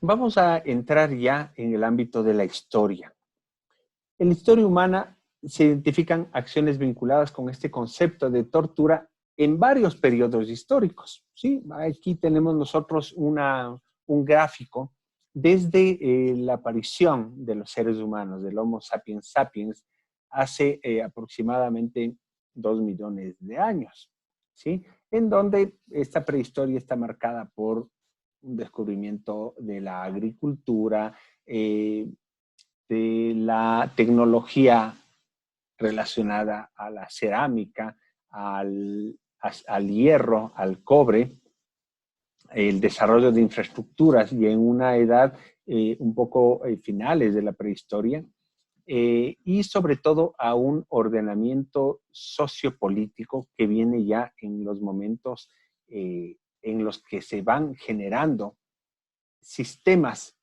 Vamos a entrar ya en el ámbito de la historia. En la historia humana se identifican acciones vinculadas con este concepto de tortura en varios periodos históricos, ¿sí? Aquí tenemos nosotros un gráfico desde la aparición de los seres humanos, del Homo sapiens sapiens, hace aproximadamente 2 millones de años, ¿sí? En donde esta prehistoria está marcada por un descubrimiento de la agricultura, de la tecnología relacionada a la cerámica, al hierro, al cobre, el desarrollo de infraestructuras y en una edad un poco finales de la prehistoria, y sobre todo a un ordenamiento sociopolítico que viene ya en los momentos en los que se van generando sistemas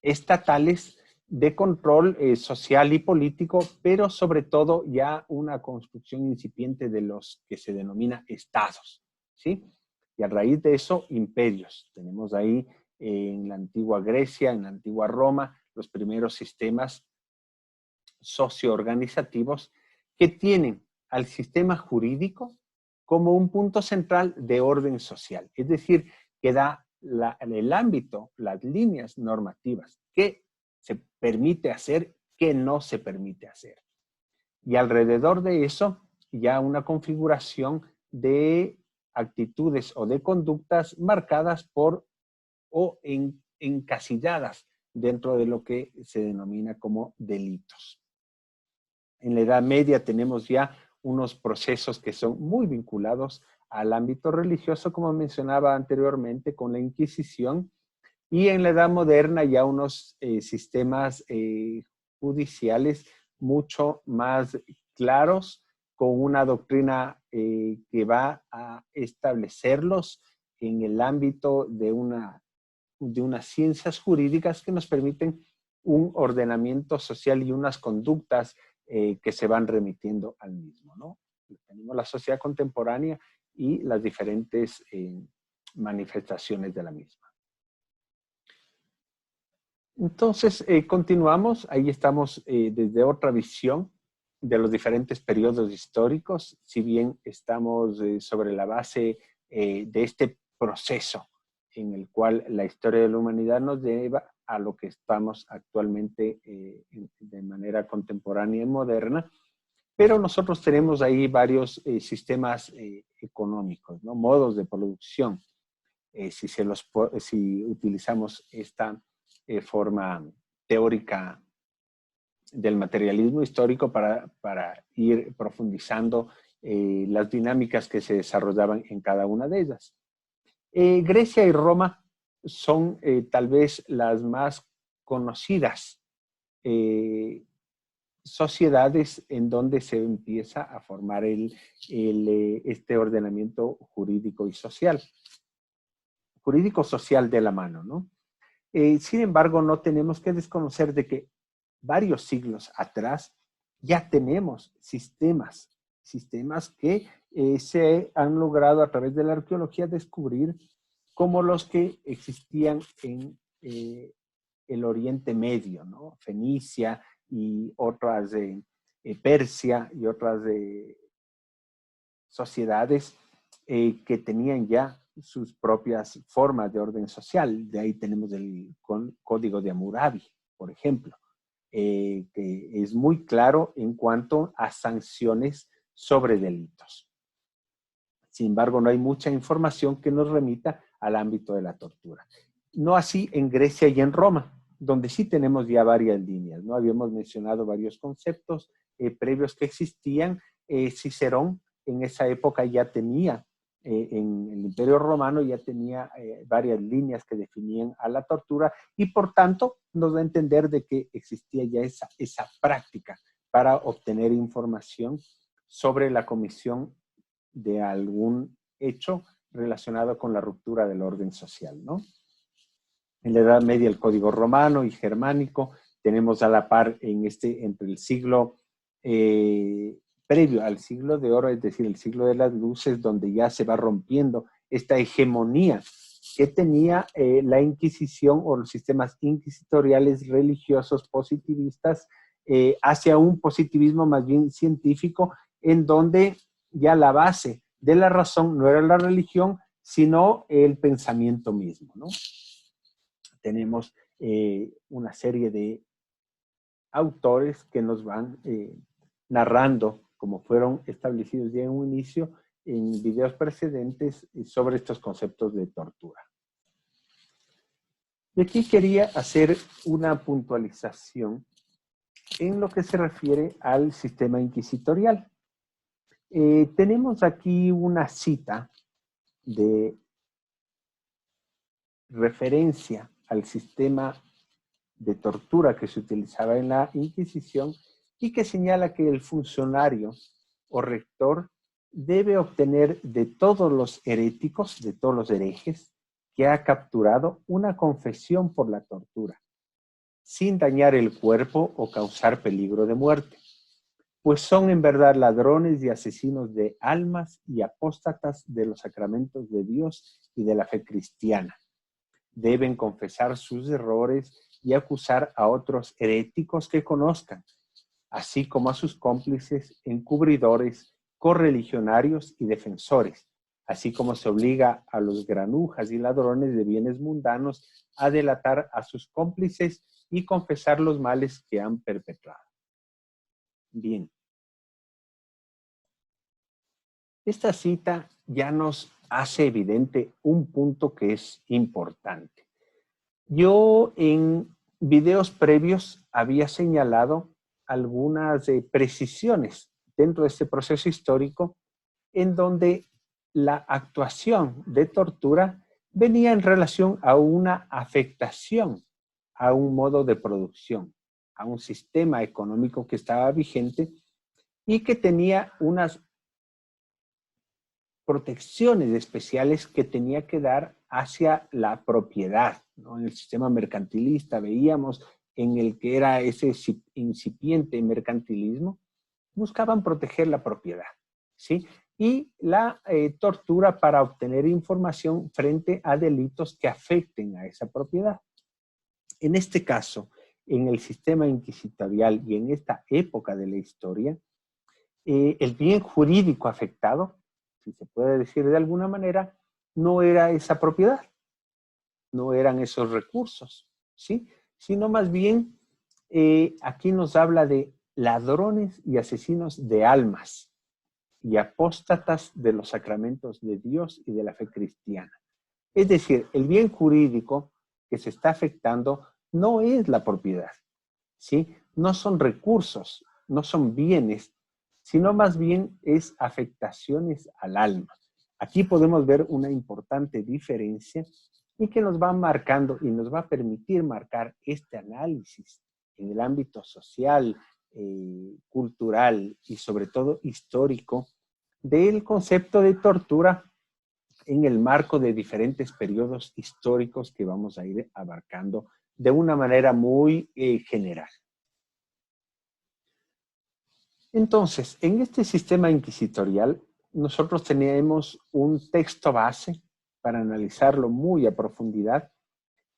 estatales de control social y político, pero sobre todo ya una construcción incipiente de los que se denomina estados, ¿sí? Y a raíz de eso, imperios. Tenemos ahí en la antigua Grecia, en la antigua Roma, los primeros sistemas socioorganizativos que tienen al sistema jurídico como un punto central de orden social. Es decir, que da el ámbito, las líneas normativas, qué se permite hacer, qué no se permite hacer. Y alrededor de eso, ya una configuración de actitudes o de conductas marcadas por o encasilladas dentro de lo que se denomina como delitos. En la Edad Media tenemos ya unos procesos que son muy vinculados al ámbito religioso, como mencionaba anteriormente, con la Inquisición, y en la Edad Moderna ya unos sistemas judiciales mucho más claros, con una doctrina que va a establecerlos en el ámbito de unas ciencias jurídicas que nos permiten un ordenamiento social y unas conductas que se van remitiendo al mismo, ¿no? Tenemos la sociedad contemporánea y las diferentes manifestaciones de la misma. Entonces, continuamos. Ahí estamos desde otra visión de los diferentes periodos históricos, si bien estamos sobre la base de este proceso en el cual la historia de la humanidad nos lleva a lo que estamos actualmente de manera contemporánea y moderna, pero nosotros tenemos ahí varios sistemas económicos, ¿no? Modos de producción, si utilizamos esta forma teórica del materialismo histórico para ir profundizando las dinámicas que se desarrollaban en cada una de ellas. Grecia y Roma son tal vez las más conocidas sociedades en donde se empieza a formar este ordenamiento jurídico y social. Jurídico-social de la mano, ¿no? Sin embargo, no tenemos que desconocer de que varios siglos atrás ya tenemos sistemas que se han logrado a través de la arqueología descubrir como los que existían en el Oriente Medio, ¿no? Fenicia y otras de Persia y otras de sociedades que tenían ya sus propias formas de orden social. De ahí tenemos el Código de Hammurabi, por ejemplo, que es muy claro en cuanto a sanciones sobre delitos. Sin embargo, no hay mucha información que nos remita al ámbito de la tortura. No así en Grecia y en Roma, donde sí tenemos ya varias líneas, ¿no? Habíamos mencionado varios conceptos previos que existían. Cicerón en esa época ya tenía, en el Imperio Romano ya tenía varias líneas que definían a la tortura y por tanto nos da a entender de que existía ya esa práctica para obtener información sobre la comisión de algún hecho relacionado con la ruptura del orden social, ¿no? En la Edad Media el Código Romano y Germánico, tenemos a la par entre el siglo previo al siglo de oro, es decir, el siglo de las luces, donde ya se va rompiendo esta hegemonía que tenía la Inquisición o los sistemas inquisitoriales religiosos positivistas hacia un positivismo más bien científico, en donde ya la base de la razón no era la religión, sino el pensamiento mismo, ¿no? Tenemos una serie de autores que nos van narrando, como fueron establecidos ya en un inicio, en videos precedentes sobre estos conceptos de tortura. Y aquí quería hacer una puntualización en lo que se refiere al sistema inquisitorial. Tenemos aquí una cita de referencia al sistema de tortura que se utilizaba en la Inquisición y que señala que el funcionario o rector debe obtener de todos los heréticos, de todos los herejes que ha capturado, una confesión por la tortura, sin dañar el cuerpo o causar peligro de muerte, pues son en verdad ladrones y asesinos de almas y apóstatas de los sacramentos de Dios y de la fe cristiana. Deben confesar sus errores y acusar a otros heréticos que conozcan, así como a sus cómplices, encubridores, correligionarios y defensores, así como se obliga a los granujas y ladrones de bienes mundanos a delatar a sus cómplices y confesar los males que han perpetrado. Bien. Esta cita ya nos hace evidente un punto que es importante. Yo en videos previos había señalado algunas precisiones dentro de este proceso histórico en donde la actuación de tortura venía en relación a una afectación a un modo de producción, a un sistema económico que estaba vigente y que tenía unas protecciones especiales que tenía que dar hacia la propiedad, ¿no? En el sistema mercantilista veíamos en el que era ese incipiente mercantilismo, buscaban proteger la propiedad, ¿sí? Y la tortura para obtener información frente a delitos que afecten a esa propiedad. En este caso, en el sistema inquisitorial y en esta época de la historia, el bien jurídico afectado, si se puede decir de alguna manera, no era esa propiedad, no eran esos recursos, ¿sí? Sino más bien, aquí nos habla de ladrones y asesinos de almas y apóstatas de los sacramentos de Dios y de la fe cristiana. Es decir, el bien jurídico que se está afectando no es la propiedad, ¿sí? No son recursos, no son bienes, sino más bien es afectaciones al alma. Aquí podemos ver una importante diferencia y que nos va marcando y nos va a permitir marcar este análisis en el ámbito social, cultural y sobre todo histórico del concepto de tortura en el marco de diferentes periodos históricos que vamos a ir abarcando de una manera muy general. Entonces, en este sistema inquisitorial, nosotros tenemos un texto base para analizarlo muy a profundidad,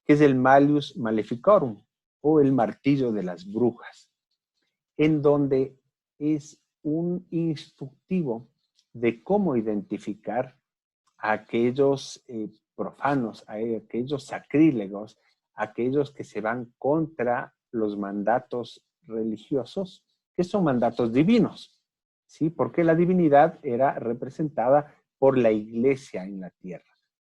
que es el Malleus Maleficorum, o el martillo de las brujas, en donde es un instructivo de cómo identificar a aquellos profanos, a aquellos sacrílegos, a aquellos que se van contra los mandatos religiosos, que son mandatos divinos, ¿sí? Porque la divinidad era representada por la iglesia en la tierra.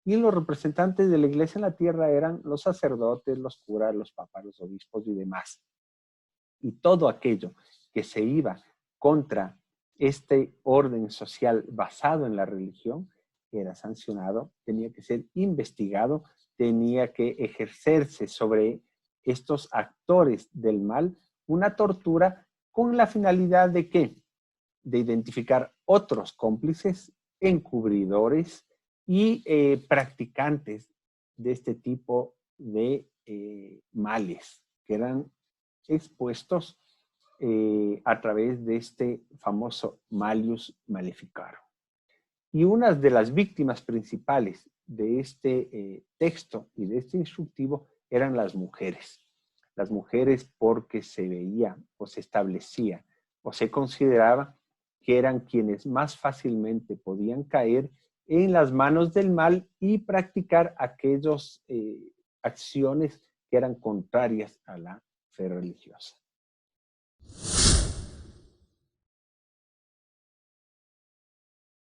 Y los representantes de la iglesia en la tierra eran los sacerdotes, los curas, los papas, los obispos y demás. Y todo aquello que se iba contra este orden social basado en la religión era sancionado, tenía que ser investigado, tenía que ejercerse sobre estos actores del mal una tortura con la finalidad de ¿qué? De identificar otros cómplices, encubridores y practicantes de este tipo de males que eran expuestos a través de este famoso Malleus Maleficarum. Y una de las víctimas principales de este texto y de este instructivo eran las mujeres. Las mujeres porque se veía o se establecía o se consideraba que eran quienes más fácilmente podían caer en las manos del mal y practicar aquellas acciones que eran contrarias a la fe religiosa.